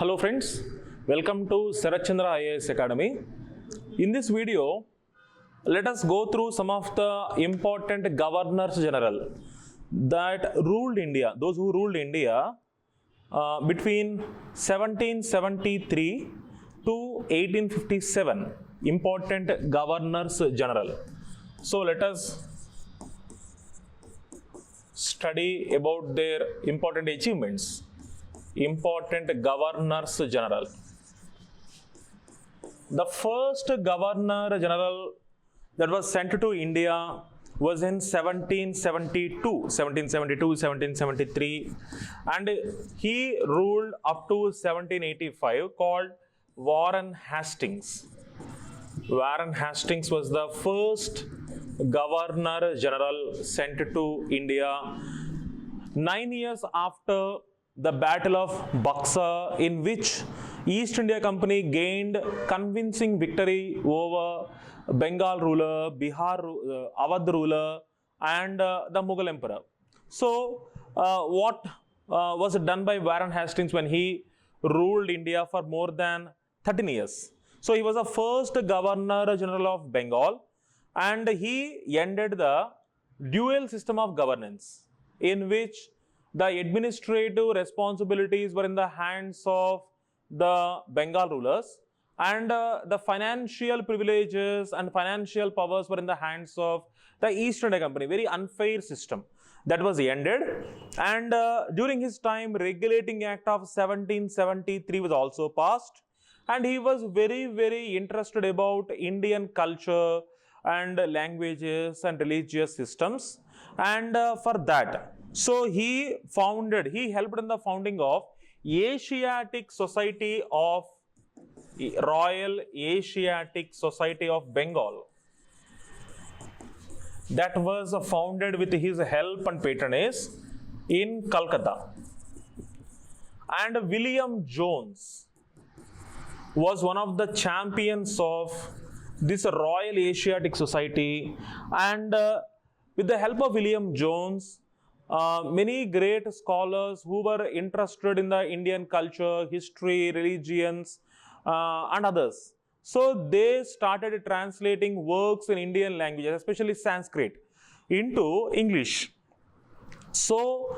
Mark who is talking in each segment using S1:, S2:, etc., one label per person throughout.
S1: Hello friends, welcome to Sarat Chandra IAS Academy. In this video, let us go through some of the important governors general that ruled India, those who ruled India between 1773 to 1857, important governors general. So let us study about their important achievements. Important governors general. The first governor general that was sent to India was in 1773, and he ruled up to 1785, called Warren Hastings. Warren Hastings was the first governor general sent to India 9 years after the Battle of Buxar, in which East India Company gained convincing victory over Bengal ruler, Bihar, Awadh ruler, and the Mughal emperor. So, what was done by Warren Hastings when he ruled India for more than 13 years? So, he was the first governor general of Bengal, and he ended the dual system of governance, in which the administrative responsibilities were in the hands of the Bengal rulers, and the financial privileges and financial powers were in the hands of the East India Company. Very unfair system that was ended. And during his time, Regulating Act of 1773 was also passed, and he was very interested about Indian culture and languages and religious systems. And for that, so he helped in the founding of Asiatic Society of Royal Asiatic Society of Bengal. That was founded with his help and patronage in Calcutta. And William Jones was one of the champions of this Royal Asiatic Society, and with the help of William Jones, many great scholars who were interested in the Indian culture, history, religions, and others. So they started translating works in Indian languages, especially Sanskrit, into English. So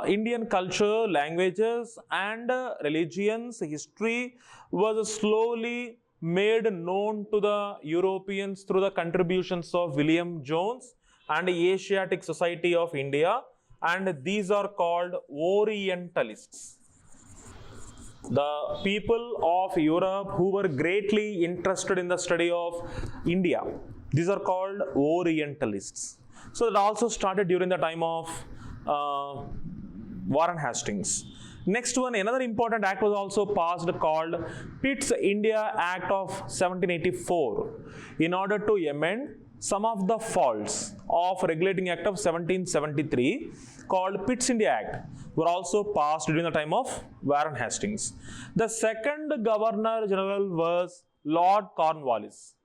S1: Indian culture, languages, and religions, history was slowly made known to the Europeans through the contributions of William Jones and the Asiatic Society of India, and these are called Orientalists. The people of Europe who were greatly interested in the study of India, these are called Orientalists. So that also started during the time of Warren Hastings. Next one, another important act was also passed called Pitt's India Act of 1784, in order to amend some of the faults of Regulating Act of 1773, called Pitt's India Act, were also passed during the time of Warren Hastings. The second Governor General was Lord Cornwallis.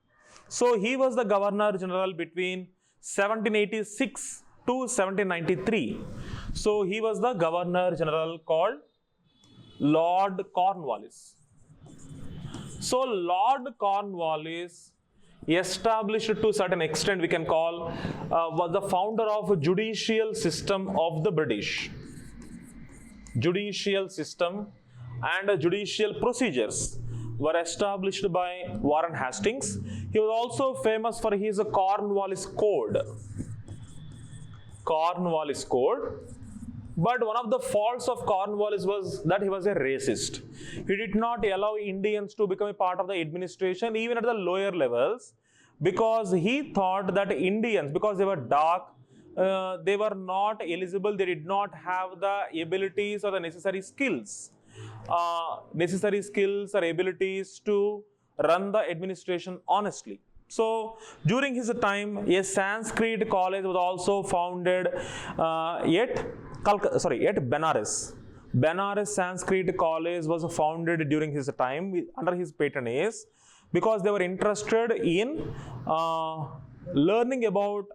S1: So he was the Governor General between 1786 to 1793. So he was the Governor General called Lord Cornwallis. So Lord Cornwallis established, to a certain extent we can call, was the founder of a judicial system of the British. Judicial system and judicial procedures were established by Warren Hastings. He was also famous for his Cornwallis Code. Cornwallis Code. But one of the faults of Cornwallis was that he was a racist. He did not allow Indians to become a part of the administration, even at the lower levels, because he thought that Indians, because they were dark, they were not eligible, they did not have the abilities or the necessary skills or abilities to run the administration honestly. So during his time, a Sanskrit college was also founded at Benares. Benares Sanskrit College was founded during his time under his patronage, because they were interested in learning about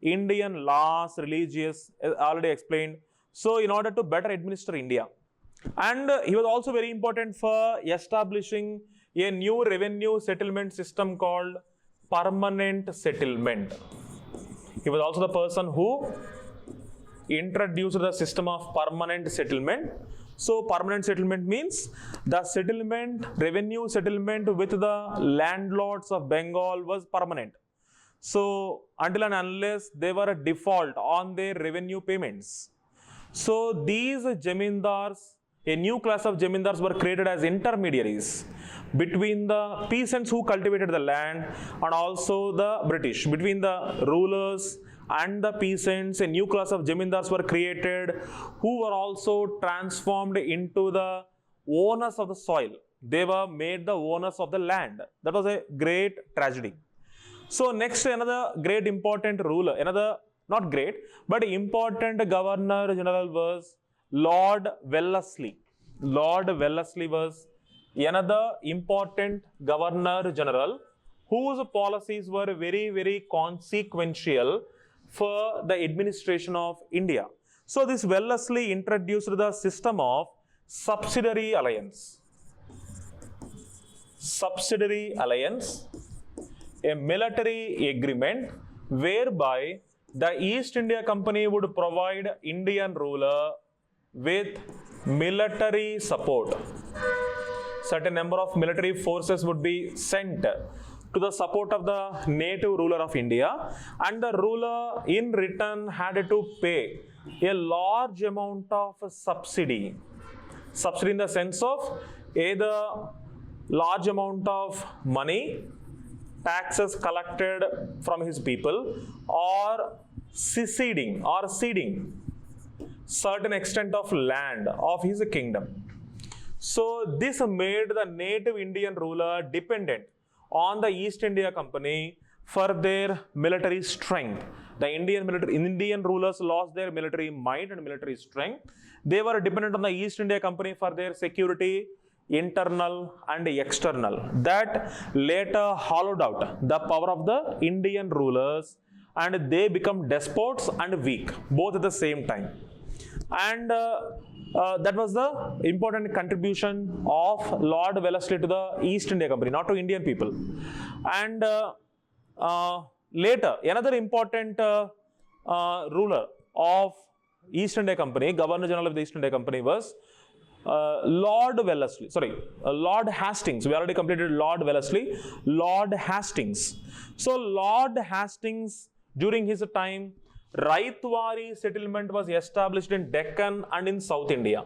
S1: Indian laws, religious, already explained. So in order to better administer India, And he was also very important for establishing a new revenue settlement system called permanent settlement. He was also the person who introduced the system of permanent settlement. So permanent settlement means the settlement, revenue settlement with the landlords of Bengal was permanent. So until and unless they were a default on their revenue payments. So these jamindars, a new class of jamindars were created as intermediaries between the peasants who cultivated the land and also the British. Between the rulers and the peasants, a new class of jamindars were created who were also transformed into the owners of the soil. They were made the owners of the land. That was a great tragedy. So next, another great important ruler, another not great, but important governor general was Lord Wellesley. Lord Wellesley was another important governor general whose policies were very, very consequential for the administration of India. So this Wellesley introduced the system of subsidiary alliance. Subsidiary alliance, a military agreement whereby the East India Company would provide Indian ruler with military support. Certain number of military forces would be sent to the support of the native ruler of India, and the ruler in return had to pay a large amount of subsidy. Subsidy in the sense of either large amount of money, taxes collected from his people, or ceding certain extent of land of his kingdom. So this made the native Indian ruler dependent on the East India Company for their military strength. The Indian rulers lost their military might and military strength. They were dependent on the East India Company for their security, internal and external. That later hollowed out the power of the Indian rulers, and they become despots and weak, both at the same time. And that was the important contribution of Lord Wellesley to the East India Company, not to Indian people. And later, another important ruler of East India Company, Governor General of the East India Company, was Lord Hastings. We already completed Lord Wellesley. Lord Hastings. So Lord Hastings, during his time, Ryotwari settlement was established in Deccan and in South India.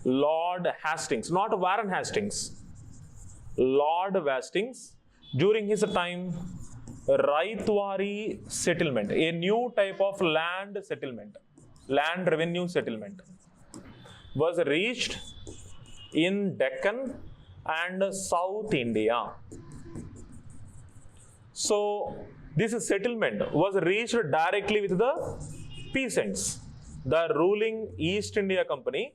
S1: Lord Hastings, not Warren Hastings. Lord Hastings, during his time, Ryotwari settlement, a new type of land settlement, land revenue settlement, was reached in Deccan and South India. So this settlement was reached directly with the peasants. The ruling East India Company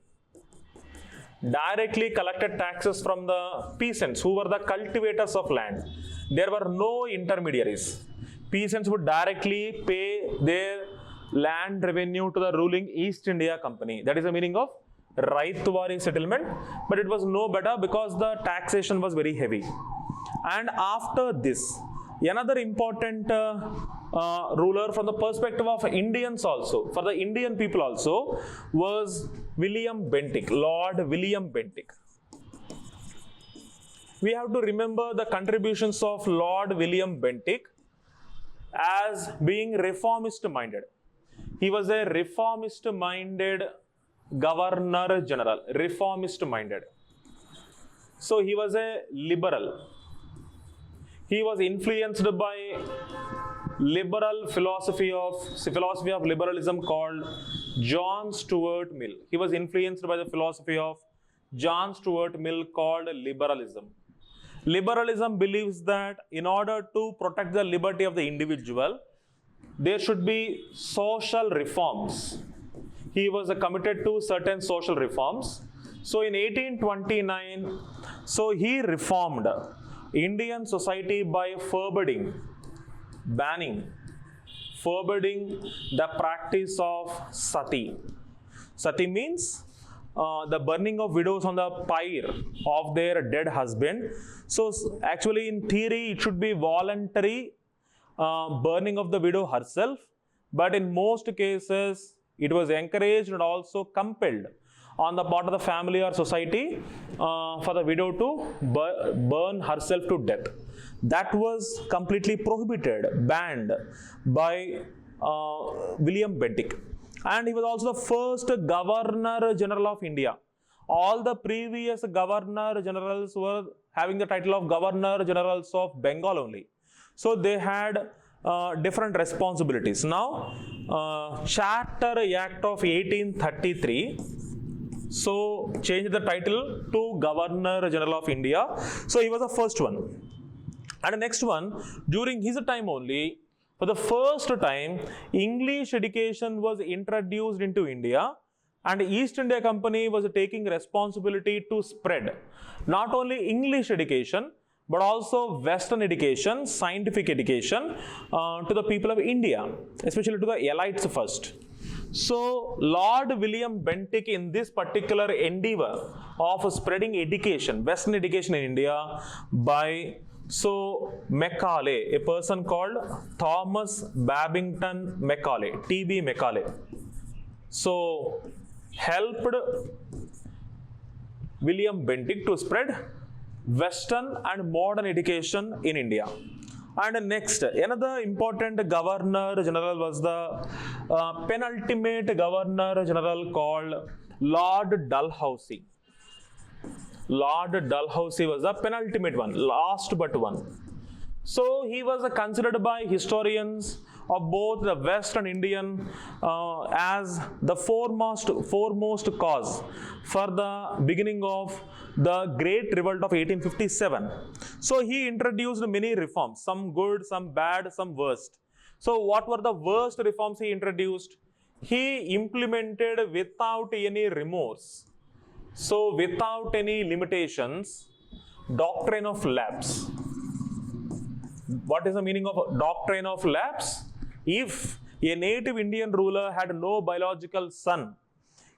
S1: directly collected taxes from the peasants who were the cultivators of land. There were no intermediaries. Peasants would directly pay their land revenue to the ruling East India Company. That is the meaning of Ryotwari settlement, but it was no better because the taxation was very heavy. And after this, another important ruler from the perspective of Indians also, for the Indian people also, was William Bentinck, Lord William Bentinck. We have to remember the contributions of Lord William Bentinck as being reformist minded. He was a reformist minded Governor General, reformist minded. So he was a liberal. He was influenced by liberal philosophy of liberalism called John Stuart Mill. He was influenced by the philosophy of John Stuart Mill called liberalism. Liberalism believes that in order to protect the liberty of the individual, there should be social reforms. He was committed to certain social reforms. So in 1829, he reformed Indian society by forbidding the practice of sati. Sati means the burning of widows on the pyre of their dead husband. So actually in theory it should be voluntary burning of the widow herself, but in most cases it was encouraged and also compelled on the part of the family or society for the widow to burn herself to death. That was completely prohibited, banned by William Bentinck. And he was also the first Governor General of India. All the previous Governor Generals were having the title of Governor Generals of Bengal only. So they had different responsibilities. Now, Charter Act of 1833, so changed the title to Governor General of India. So he was the first one. And the next one, during his time only, for the first time, English education was introduced into India, and East India Company was taking responsibility to spread not only English education, but also Western education, scientific education to the people of India, especially to the elites first. So, Lord William Bentinck, in this particular endeavor of spreading education, Western education in India, by Macaulay, a person called Thomas Babington Macaulay, T.B. Macaulay, so helped William Bentinck to spread Western and modern education in India. And next, another important Governor General was the penultimate Governor General called Lord Dalhousie. Lord Dalhousie was the penultimate one, last but one. So he was considered by historians of both the West and Indian as the foremost cause for the beginning of the Great Revolt of 1857. So he introduced many reforms, some good, some bad, some worst. So what were the worst reforms he introduced? He implemented without any remorse, so without any limitations, doctrine of lapse. What is the meaning of doctrine of lapse? If a native Indian ruler had no biological son,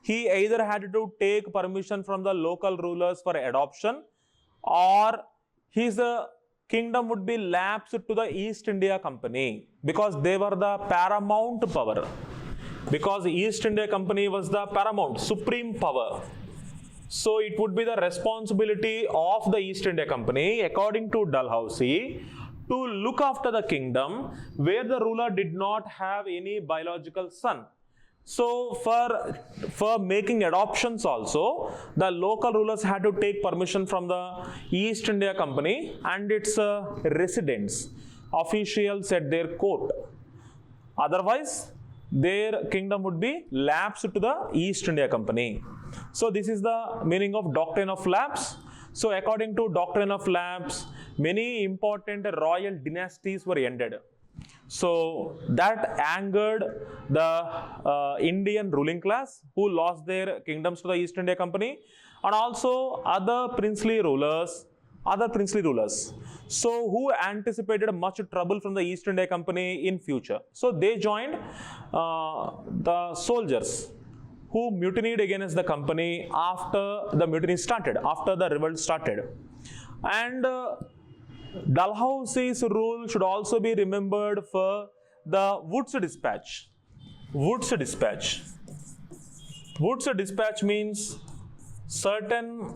S1: he either had to take permission from the local rulers for adoption, or his kingdom would be lapsed to the East India Company, because they were the paramount power. Because the East India Company was the paramount, supreme power. So it would be the responsibility of the East India Company, according to Dalhousie, to look after the kingdom where the ruler did not have any biological son. So for making adoptions also, the local rulers had to take permission from the East India Company and its residents, officials at their court. Otherwise, their kingdom would be lapsed to the East India Company. So this is the meaning of doctrine of lapse. So according to doctrine of lapse, many important royal dynasties were ended. So that angered the Indian ruling class, who lost their kingdoms to the East India Company, and also other princely rulers, so who anticipated much trouble from the East India Company in future. So they joined the soldiers who mutinied against the company after the mutiny started, after the revolt started. And Dalhousie's rule should also be remembered for the Wood's Dispatch. Wood's Dispatch. Wood's Dispatch means certain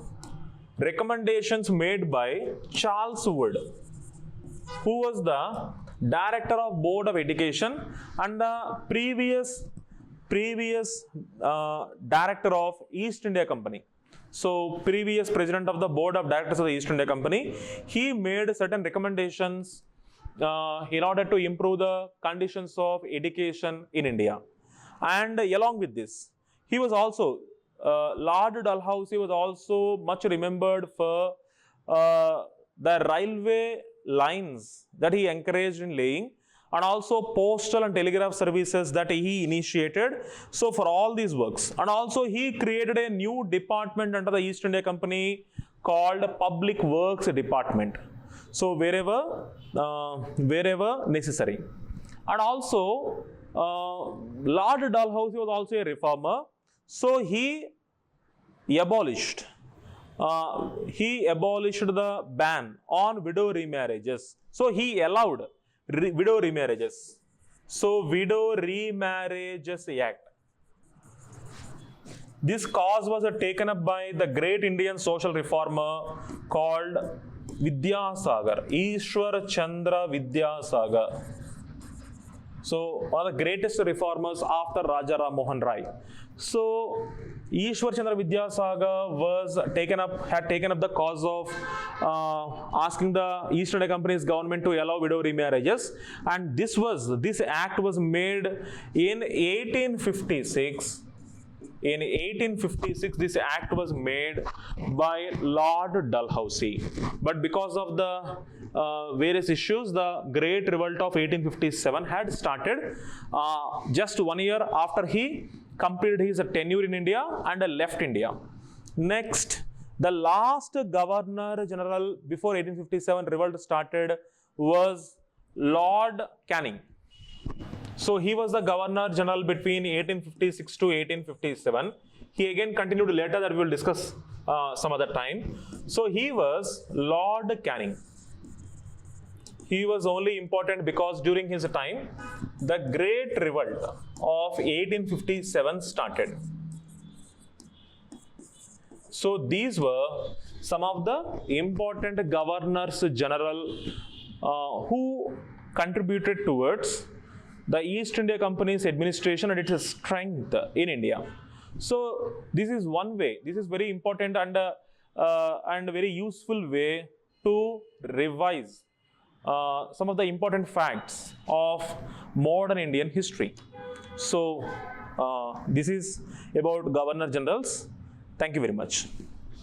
S1: recommendations made by Charles Wood, who was the director of Board of Education and the previous director of East India Company. So previous president of the Board of Directors of the East India Company, he made certain recommendations in order to improve the conditions of education in India. And along with this, he was also, Lord Dalhousie was also much remembered for the railway lines that he encouraged in laying, and also postal and telegraph services that he initiated. So for all these works, and also he created a new department under the East India Company called Public Works Department. So wherever necessary. And also Lord Dalhousie was also a reformer. So he abolished. He abolished the ban on widow remarriages. So he allowed widow remarriages. So Widow Remarriages Act. This cause was taken up by the great Indian social reformer called Vidyasagar, Ishwar Chandra Vidyasagar. So one of the greatest reformers after Raja Ram Mohan Rai. So Ishwar Chandra Vidyasagar had taken up the cause of asking the East India Company's government to allow widow remarriages, and this act was made in 1856. In 1856, this act was made by Lord Dalhousie. But because of the various issues, the Great Revolt of 1857 had started just 1 year after he completed his tenure in India and left India. Next, the last Governor General before 1857 revolt started was Lord Canning. So he was the Governor General between 1856 to 1857. He again continued later, that we will discuss some other time. So he was Lord Canning. He was only important because during his time, the Great Revolt of 1857 started. So these were some of the important Governors General who contributed towards the East India Company's administration and its strength in India. So this is one way. This is very important and very useful way to revise some of the important facts of modern Indian history. So this is about Governor Generals. Thank you very much.